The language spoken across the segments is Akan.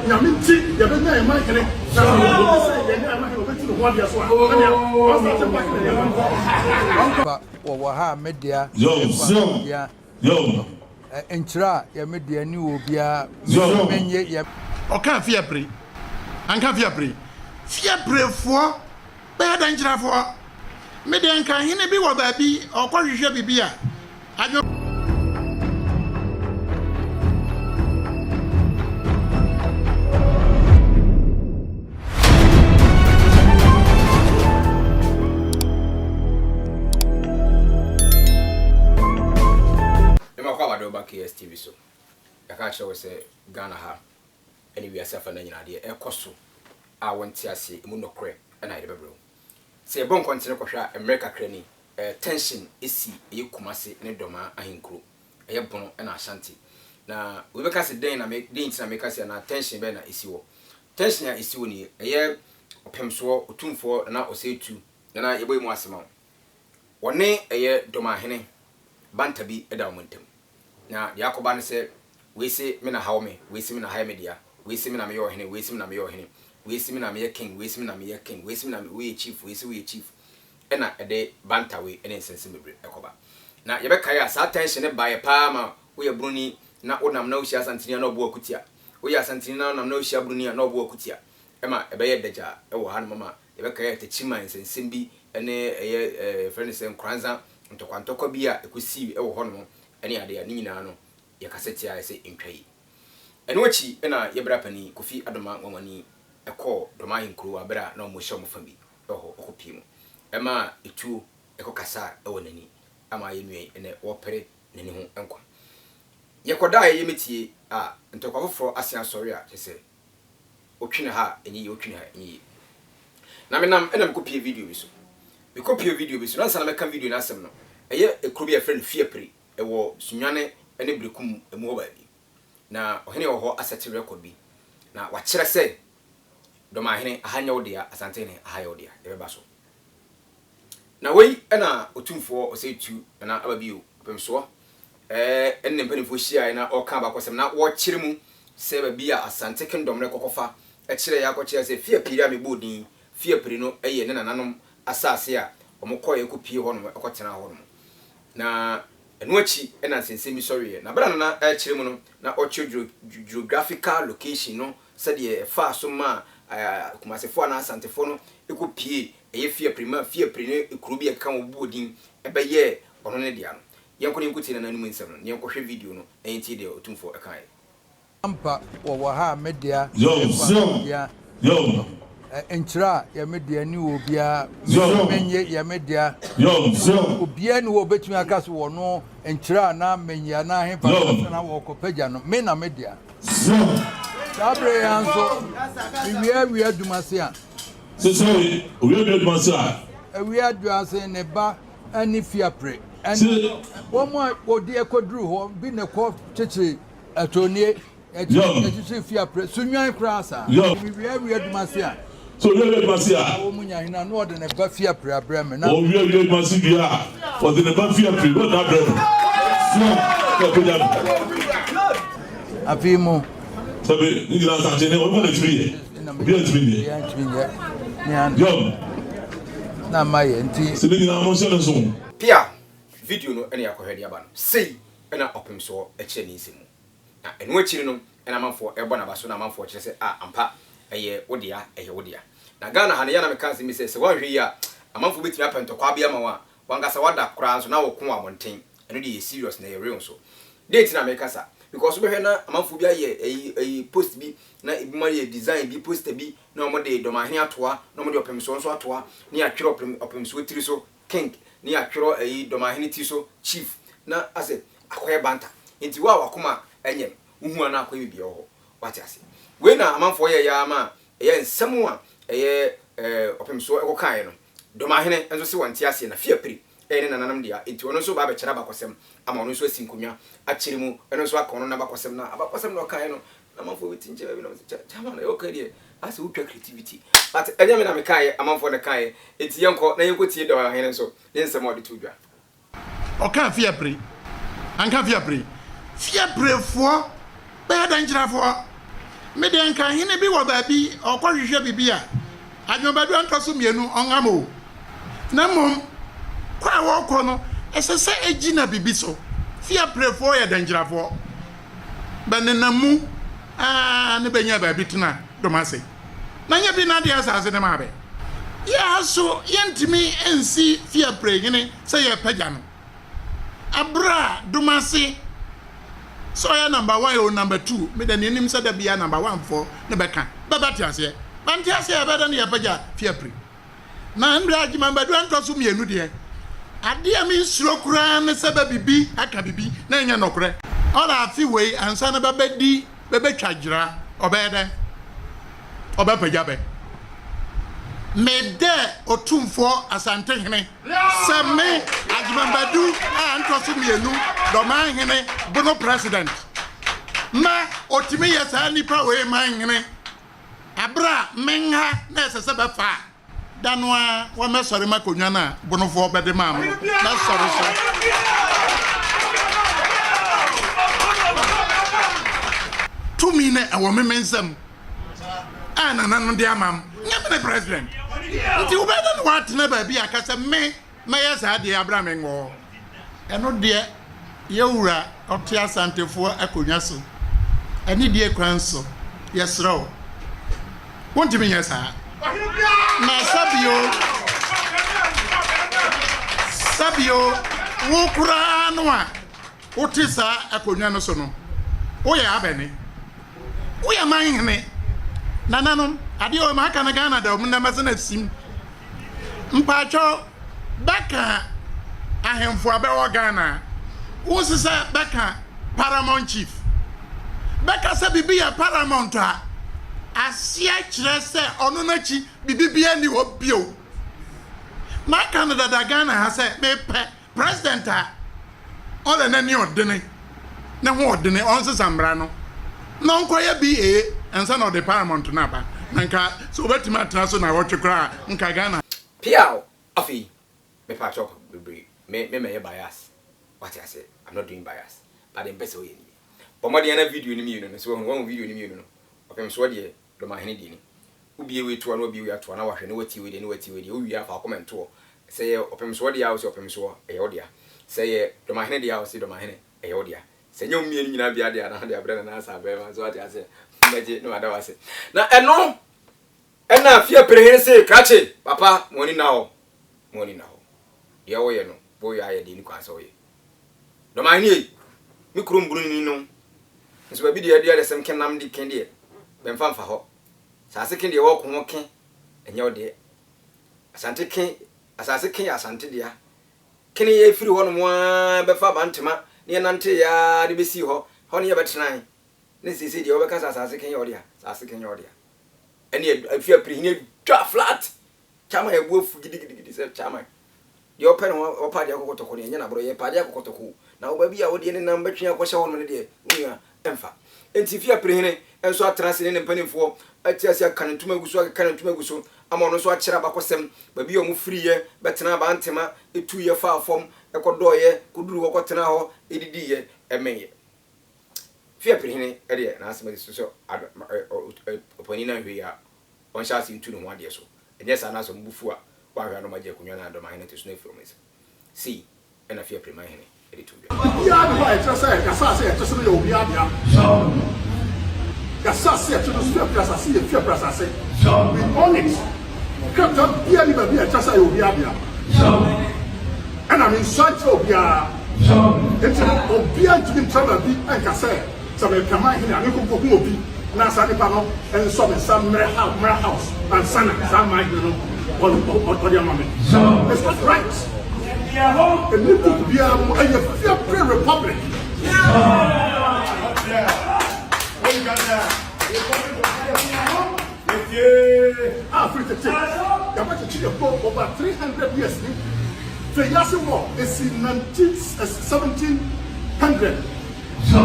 Yaminti, Yabena, and Michael, Waha media, yo, Entra, your media new Bia, Oka Fiapre, Anka Fiapre, Fiapre for bad and for Median can he be what baby or what you should be. I don't. TV so I catch you say Ghana ha any we asafa na nyina de ekoso a wonte ase emu no kre na ide bebro say bon kontine kohwa America krani tension esi Kumase ne doma ahenkuro eye bono na Ashanti na we be kase den na me den tina me kase na tension be na esi wo tension ya esi wo ni eye opemso otumfo na osetu na yeboy mu asema wone eye Dormaahene bantabi eda omontem na yakoba ne se we se me na hawo me we se me na high media we se me na me yo hene we se me na me yo hene we se me na me king we se me na me king we se me na we chief we se we chief ena ede banta we ene sense mebre ekoba na ye be kai asa tension ne bae pa ma we ye bruni na onam na ohia santini na obo akutia we ya santini na onam na ohia bruni na obo akutia ema ebe ye deja e wo han mama ye be kai te chiman sense bi ene eye friend sen kranza ntokwa bi a ekosi e wo hono ene ade ya ni nyina no ye kaseti a se ntwai ene wachi ena ye brapani Kofi Adoma Nwamani eko Dormaahene kuro abra na mo hye mo fami eho okopi mu ema etu ekokasa ewo nani ama ye nwe ene wopere nani ho enko ye koda ye metie a ntokwa foforo asia sori a kese otwene ha enyi otwene ha enyi na menam ena mkopie video bi so mekopie video bi so na sana meka video na asem no eye ekuro bi a friend Fiapre ewo sunwane ene brekum emu oba bi na ohene wo ho asset record bi na wa kire se Dormaahene ahanya odia asante ne ahaya odia ebeba so na wei ena otumfo osetu na ababio pemso enne mpanifo hia na oka ba kwasem na wo kire mu se ba bia asante kingdom ne kokofa e kire ya kwakire se Fiapre a mebodin Fiapre no eye ne nananom asase a omokoye kopie ho no ekotena ho no na enuachi ena sensemi sorry na bra na kire mu no na ocho geographical location no said ye fa so ma Kumasefo na Asantefo no ekopie eye Fiapre ne ekuru bi eka obodin ebeye ono ne dia no yenko ne nkuti na nanu nsem no yenko hwe video no enti de otumfo eka ye ampa waha media yo Entra ya media ni obia menye ya media obia ni obetumi akaso wo no entra na menye na hefa na wo kopaja no me na media Fiapre yanso we adumase a so we adumase a we adumase ne ba ani Fiapre ani wo mo odi ekoduru ho bi ne ko cheche atonie echi Fiapre sunwan krasa we adumase a so we adumase a wo munya hina no ode ne ba Fiapre abrame na we adumase bia for the ba Fiapre what abrame so ko jam afimo sabe ni la santé ne on va le tuer bien tuer yo na maye nti se ni na mo se so pia video no ene yakohwede aba no sei ena opemso eche ni nsemu na enu akiri no ena manfo ebo na baso na manfo kire se ampa eye wodia na Ghana ha ne ya na meka se mi se wanhwe ya amanfo betimi apentokwa bia ma wa wangasa wada kra so na wo ko amonten enu de serious na ye real so date na meka sa because we na amanfo bia ye post bi na ibima ye design bi poster bi na omo de Dormaahene atoa na omo de opemso nso atoa ni atwere opemso tiri so king ni atwere Dormaahene ti so chief na ase akoye banta enti wa wakoma enyem uhu na akoye bi ho wati ase we na amanfo ye ya ma ye nsemu a ye opemso ekokan no Dormaahene enso se wanti ase na Fiapre ene nananam dia enti ono so ba be kyera bakosem ama ono so asinkonwa akiri mu eno so akono na bakosem na abakosem no kan no na manfo weti nche bi no chama na yoka die ase utwa creativity but enye me na me kai amanfo na kai enti yenko na yenko tie Dormaahene so yensem odi tudwa Oka Fiapre Anka Fiapre fo be dangerafo me de nka hene bi wo ba bi okwohwehwe bibia adwobadu antoso mienu ongamo na mom kwa wo kọ no esese ejina bibi so Fiapre fo ya dangerafo banenamu ne benya ba bituna domase na nya bi na de asase ne mabe ya so yentimi ensi Fiapre hene se ye pagya no abra domase so ya number 1 or number 2 me da nim se da bia number 1 for ne beka babati ase banti ase ya beda ne ya pagya Fiapre na ndra agima badu antoso mienu de ade ami nsuro kura ne se ba bibi aka bibi na nya nokore ora afi wei ansa na babadi bebetwagira obede obapagya be mede otumfo asante hene se me agima badu antoso mienu Dormaahene bono president ma otimi yesa nipa wei man hene abra menha na se befa danwa wa mesori makonwa na bonofo bede maam na sori so tumi ne awo memensam ana nanu de amam nyame president nti ubeda no watena ba bi akasa me yesa de abraham ngo eno de yewura otia santefo akonwa so eni de kwanso yesro wontimi yesa na sabio wo kura no a wotisa akonwa no so no wo ya abeni wo ya manhene nananom ade o maka na Ghana da mu na masana sim mpacho baka ahemfo abewo Ghana wo sisa baka Paramount chief baka sa bibia Paramount a asia kire se ono nachi bibibia ni obio ma Canada da Ghana ha se me president a ole na ni odene na ho odene on se samra no no nkoya BA ensa no the Paramount na ba nka so obetima atena so na wotwekra nka Ghana piao afi me pa chop me bias what I say I'm not doing bias but in best way ni pomode na video ni mi no so one video ni mi no opem so de Dormaahene di ni ubie we to na obie we ato na wahwe na wati we de na wati we de owie afa comment to say opem so de house opem so e odia say Dormaahene de house Dormaahene e odia say nyom mie nyina bia de na de abrana na asa be ma so ati ase meje no ada wase na eno ena Fiapre hene say kache papa moni na ho ye wo ye no boy aye de ni kwa so ye Dormaahene mi kurum buru ni no nso ba bi de de sem kenam di ken de bemfa ho sase ken de wo ko ho ken enye ode asante ken asante dia ken ye firi ho no mo befa bantema ne nante ya de besi ho ne ye betenan ne sisi de wo beka sase ken ye ode sase ken ye ode ene Fiapre hine twa flat chama ye buofu gidigidi se chama de open ho opa de akokotoko ne enye na bro ye pa de akokotoko na wo ba bia wo de ne namba twa akosha ho no ne de unia emfa enti Fiapre hine enso atrase ne mpanifo atiasia kanentuma guso ama no so akira bakosem ba bia omu friye betena ba ntema etuye fa afom ekodoye kuduru kokotena ho edidiye emenye Fiapre hine ede na asema so opanina hwe ya onsha si ntu no ho ade so enye sa na so mbufu a wa hwa no maje kunwa na Dormaahene te so na from see ena Fiapre mahene ede tu ya ba etrasa ya sa se etrasa yo bia bia Gassasse to the Fiapre assassin, Fiapre assassin. We own it. Captain Pierre Libabia, Chassa Obiabia. And I'm in sight of Bia. It's Obia to him travel and Cassette. So we come out here and look for Mobi, Nasani Pano, and some house, and Sana, some might know or your mommy. It's not right. And you could be a Fiapre Republic. Africa takes over 300 years. The Yasi War is in 1700. So,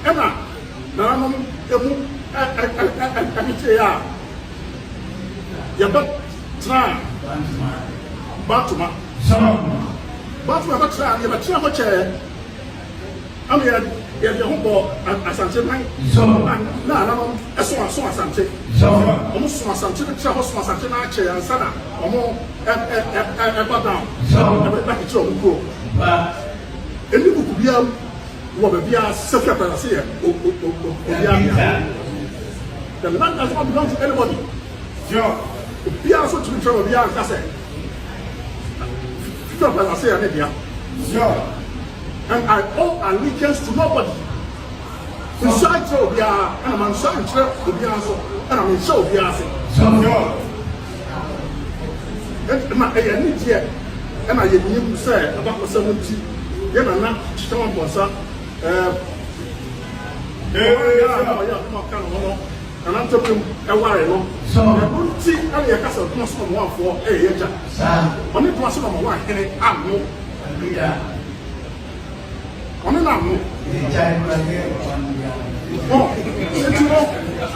Emma, Batuma, yɛ de ho bɔ asante man na anam ɛso asante ɔmo so asante no kyerɛ hɔ so asante no akyɛ ansa na ɔmo ɛba down ɛbɛba kyerɛ ɔmo kuro ɛni buku biara wɔ baabi a sɛfɛ pɛrɛse yɛ obiara the land does not belong to anybody obiara so tumi twɛ obiara nka sɛ sɛfɛ pɛrɛse yɛ ne dea and I owe allegiance to nobody. Inside Obia, and I'm inside Obia, and I'm inside Obia. And I need here, and I need to say about the 70. Then I'm not someone for some. And I'm talking a while. So I don't see any castle plus one for a year. Only person of one, and I'm no. Ọ̀nà náà mú. Ètò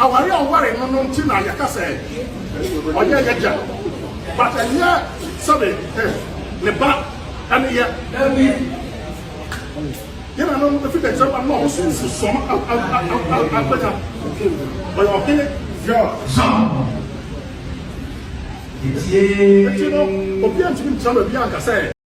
àwárí ọ̀wárẹ̀ nínú tí náà yẹ kásẹ̀ ọ̀yẹ́ yẹ jà. Bàtà yẹ sọ̀rọ̀ ní bá ẹni yẹ. Yẹ́n náà ló fi dẹ̀ jẹ́ wọn náà ó sì sọ̀m àgbẹ̀yà. Ọ̀yọ̀ ọ̀kẹ́lẹ̀. Ètò òbí ẹ̀ ń tún bí àǹkà sẹ́yìn.